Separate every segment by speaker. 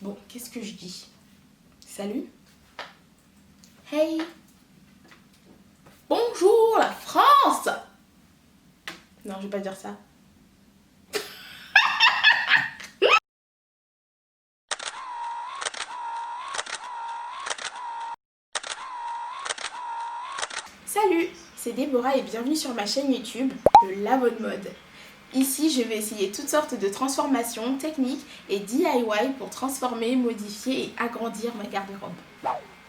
Speaker 1: Bon, qu'est-ce que je dis? Salut? Hey! Bonjour la France! Non, je vais pas dire ça. Salut, c'est Déborah et bienvenue sur ma chaîne YouTube, La Bonne Mode. Ici, je vais essayer toutes sortes de transformations, techniques et DIY pour transformer, modifier et agrandir ma garde-robe.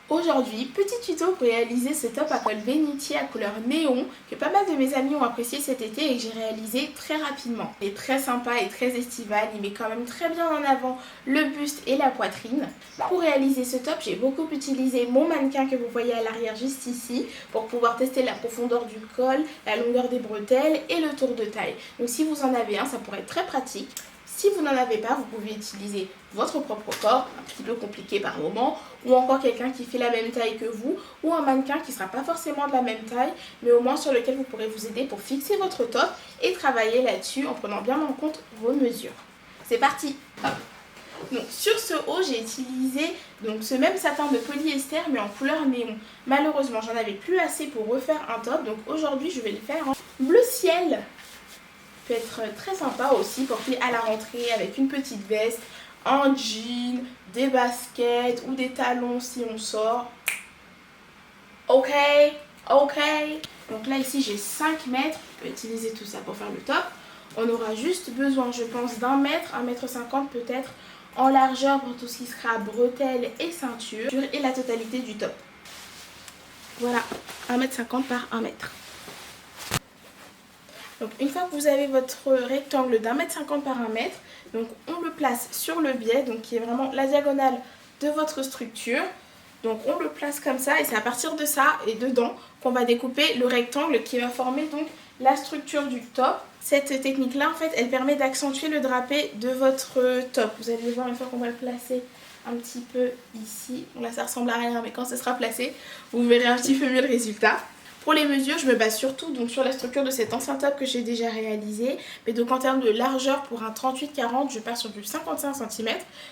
Speaker 1: Aujourd'hui, petit tuto pour réaliser ce top à col bénitier à couleur néon que pas mal de mes amis ont apprécié cet été et que j'ai réalisé très rapidement. Il est très sympa et très estival, il met quand même très bien en avant le buste et la poitrine. Pour réaliser ce top, j'ai beaucoup utilisé mon mannequin que vous voyez à l'arrière juste ici pour pouvoir tester la profondeur du col, la longueur des bretelles et le tour de taille. Donc si vous en avez un, ça pourrait être très pratique. Si vous n'en avez pas, vous pouvez utiliser votre propre corps, un petit peu compliqué par moment, ou encore quelqu'un qui fait la même taille que vous, ou un mannequin qui ne sera pas forcément de la même taille, mais au moins sur lequel vous pourrez vous aider pour fixer votre top et travailler là-dessus en prenant bien en compte vos mesures. C'est parti! Hop. Donc sur ce haut, j'ai utilisé ce même satin de polyester mais en couleur néon. Malheureusement, j'en avais plus assez pour refaire un top, donc aujourd'hui je vais le faire en bleu ciel. Peut être très sympa aussi, porté à la rentrée avec une petite veste, un jean, des baskets ou des talons si on sort. Ok, ok. Donc là ici j'ai 5 mètres, on peut utiliser tout ça pour faire le top. On aura juste besoin je pense d'un mètre, 1,50 m peut-être en largeur pour tout ce qui sera bretelles et ceinture et la totalité du top. Voilà, 1,50 m par 1 m. Donc une fois que vous avez votre rectangle d'1,50 m par 1 m, donc on le place sur le biais, donc qui est vraiment la diagonale de votre structure. Donc on le place comme ça et c'est à partir de ça et dedans qu'on va découper le rectangle qui va former donc la structure du top. Cette technique là en fait elle permet d'accentuer le drapé de votre top. Vous allez voir une fois qu'on va le placer un petit peu ici. Bon, là ça ressemble à rien mais quand ce sera placé vous verrez un petit peu mieux le résultat. Pour les mesures, je me base surtout donc sur la structure de cet ancien top que j'ai déjà réalisé. Mais donc en termes de largeur, pour un 38-40, je pars sur du 55 cm.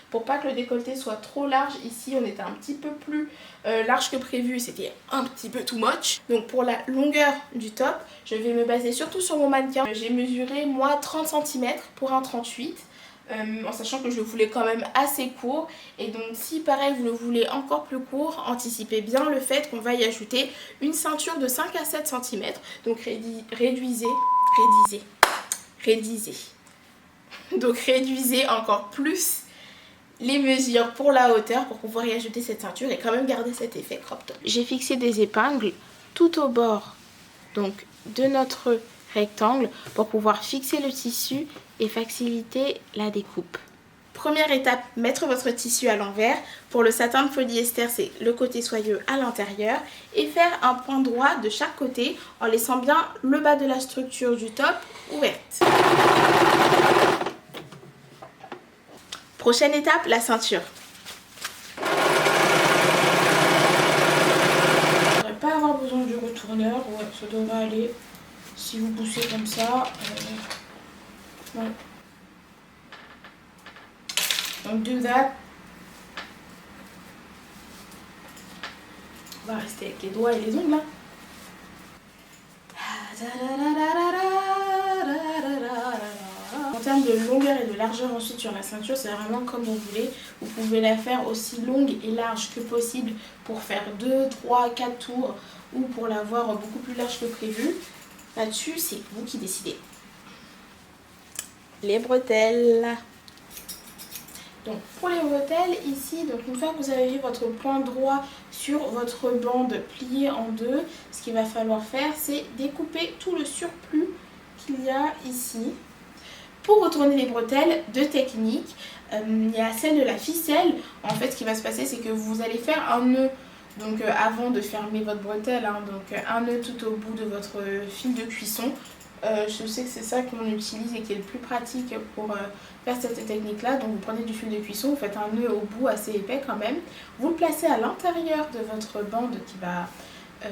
Speaker 1: Pour pas que le décolleté soit trop large, ici on était un petit peu plus large que prévu. C'était un petit peu too much. Donc pour la longueur du top, je vais me baser surtout sur mon mannequin. J'ai mesuré moi 30 cm pour un 38 en sachant que je le voulais quand même assez court. Et donc si pareil vous le voulez encore plus court, anticipez bien le fait qu'on va y ajouter une ceinture de 5 à 7 cm. Donc donc réduisez encore plus les mesures pour la hauteur pour pouvoir y ajouter cette ceinture et quand même garder cet effet crop top. J'ai fixé des épingles tout au bord donc de notre rectangle pour pouvoir fixer le tissu et faciliter la découpe. Première étape, mettre votre tissu à l'envers. Pour le satin de polyester, c'est le côté soyeux à l'intérieur et faire un point droit de chaque côté en laissant bien le bas de la structure du top ouverte. Prochaine étape, la ceinture. On ne devrait pas avoir besoin du retourneur, ouais, ça devrait aller si vous poussez comme ça. Ouais. Donc do that. On va rester avec les doigts et les ongles. Hein. En termes de longueur et de largeur ensuite sur la ceinture, c'est vraiment comme vous voulez. Vous pouvez la faire aussi longue et large que possible pour faire 2, 3, 4 tours ou pour l'avoir beaucoup plus large que prévu. Là-dessus, c'est vous qui décidez. Les bretelles. Donc pour les bretelles ici, donc une fois que vous avez vu votre point droit sur votre bande pliée en deux, ce qu'il va falloir faire c'est découper tout le surplus qu'il y a ici. Pour retourner les bretelles, deux techniques. Il y a celle de la ficelle. En fait ce qui va se passer c'est que vous allez faire un nœud donc avant de fermer votre bretelle, hein, donc un nœud tout au bout de votre fil de cuisson. Je sais que c'est ça qu'on utilise et qui est le plus pratique pour faire cette technique là. Donc vous prenez du fil de cuisson, vous faites un nœud au bout assez épais quand même, vous le placez à l'intérieur de votre bande qui va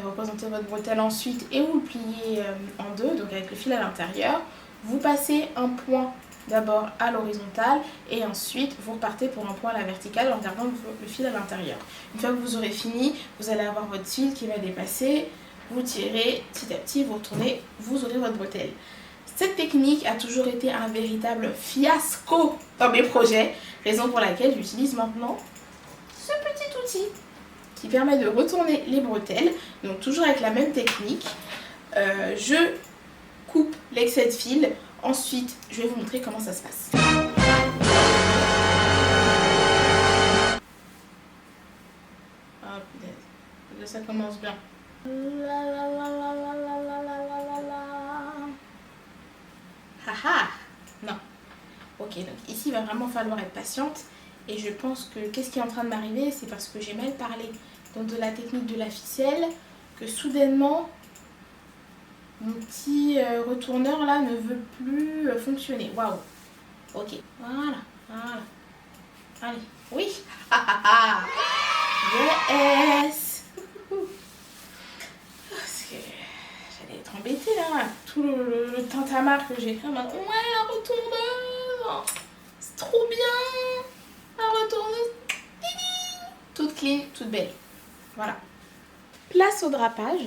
Speaker 1: représenter votre bretelle ensuite et vous le pliez en deux, donc avec le fil à l'intérieur. Vous passez un point d'abord à l'horizontale et ensuite vous repartez pour un point à la verticale en gardant le fil à l'intérieur. Une fois que vous aurez fini, vous allez avoir votre fil qui va dépasser, vous tirez petit à petit, vous retournez, vous aurez votre bretelle. Cette technique a toujours été un véritable fiasco dans mes projets, raison pour laquelle j'utilise maintenant ce petit outil qui permet de retourner les bretelles, donc toujours avec la même technique. Je coupe l'excès de fil, ensuite je vais vous montrer comment ça se passe. Ah punaise, là ça commence bien. Haha, non. Ok, donc ici il va vraiment falloir être patiente. Et je pense que qu'est-ce qui est en train de m'arriver, c'est parce que j'ai mal parlé donc de la technique de la ficelle, que soudainement mon petit retourneur là ne veut plus fonctionner. Waouh. Ok, voilà, voilà. Allez, oui. Yes. Parce que j'allais être embêtée là. Tout le tintamarre que j'ai fait. Ouais, un retourneur. C'est trop bien. Un retourneuse. Toute clean, toute belle. Voilà. Place au drapage.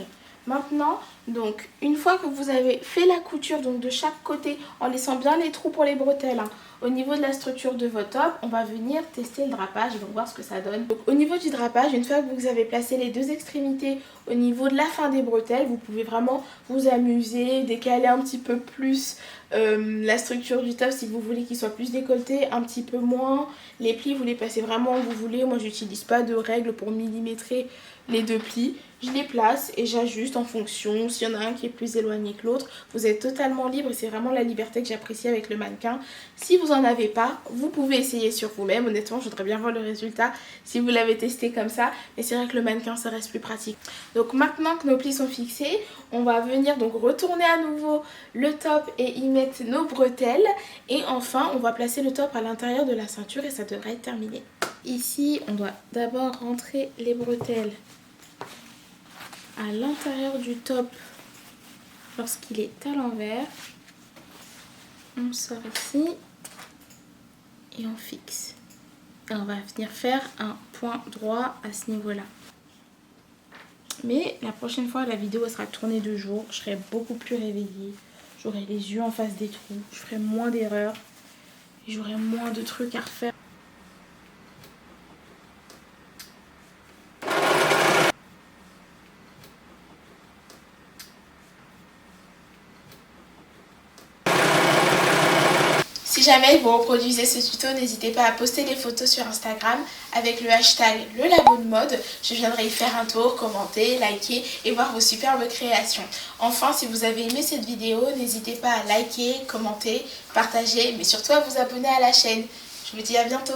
Speaker 1: Maintenant, donc, une fois que vous avez fait la couture donc de chaque côté, en laissant bien les trous pour les bretelles, hein, au niveau de la structure de votre top, on va venir tester le drapage et donc voir ce que ça donne. Donc, au niveau du drapage, une fois que vous avez placé les deux extrémités au niveau de la fin des bretelles, vous pouvez vraiment vous amuser, décaler un petit peu plus la structure du top si vous voulez qu'il soit plus décolleté, un petit peu moins. Les plis, vous les placez vraiment où vous voulez. Moi, j'utilise pas de règles pour millimétrer les deux plis. Je les place et j'ajuste en fonction. S'il y en a un qui est plus éloigné que l'autre, vous êtes totalement libre et c'est vraiment la liberté que j'apprécie avec le mannequin. Si vous n'en avez pas, vous pouvez essayer sur vous-même. Honnêtement, je voudrais bien voir le résultat si vous l'avez testé comme ça. Mais c'est vrai que le mannequin, ça reste plus pratique. Donc maintenant que nos plis sont fixés, on va venir donc retourner à nouveau le top et y mettre nos bretelles. Et enfin, on va placer le top à l'intérieur de la ceinture et ça devrait être terminé. Ici, on doit d'abord rentrer les bretelles à l'intérieur du top lorsqu'il est à l'envers. On sort ici et on fixe. Et on va venir faire un point droit à ce niveau-là. Mais la prochaine fois, la vidéo sera tournée de jour. Je serai beaucoup plus réveillée. J'aurai les yeux en face des trous. Je ferai moins d'erreurs. J'aurai moins de trucs à refaire. Si jamais vous reproduisez ce tuto, n'hésitez pas à poster des photos sur Instagram avec le hashtag #LeLaboDeMode. Je viendrai y faire un tour, commenter, liker et voir vos superbes créations. Enfin, si vous avez aimé cette vidéo, n'hésitez pas à liker, commenter, partager, mais surtout à vous abonner à la chaîne. Je vous dis à bientôt.